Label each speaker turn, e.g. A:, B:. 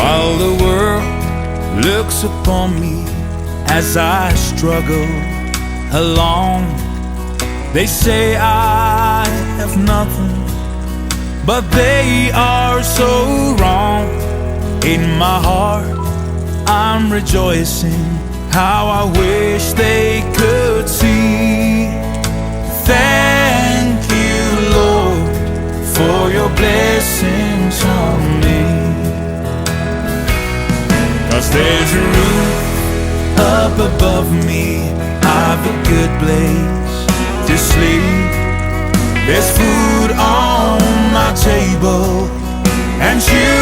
A: While the world looks upon me as I struggle along, they say I have nothing, but they are so wrong. In my heart I'm rejoicing, how I wish they could see. Thank you, Lord, for your blessings on me. 'Cause there's a roof up above me, I've a good place to sleep. There's food on my table and shoes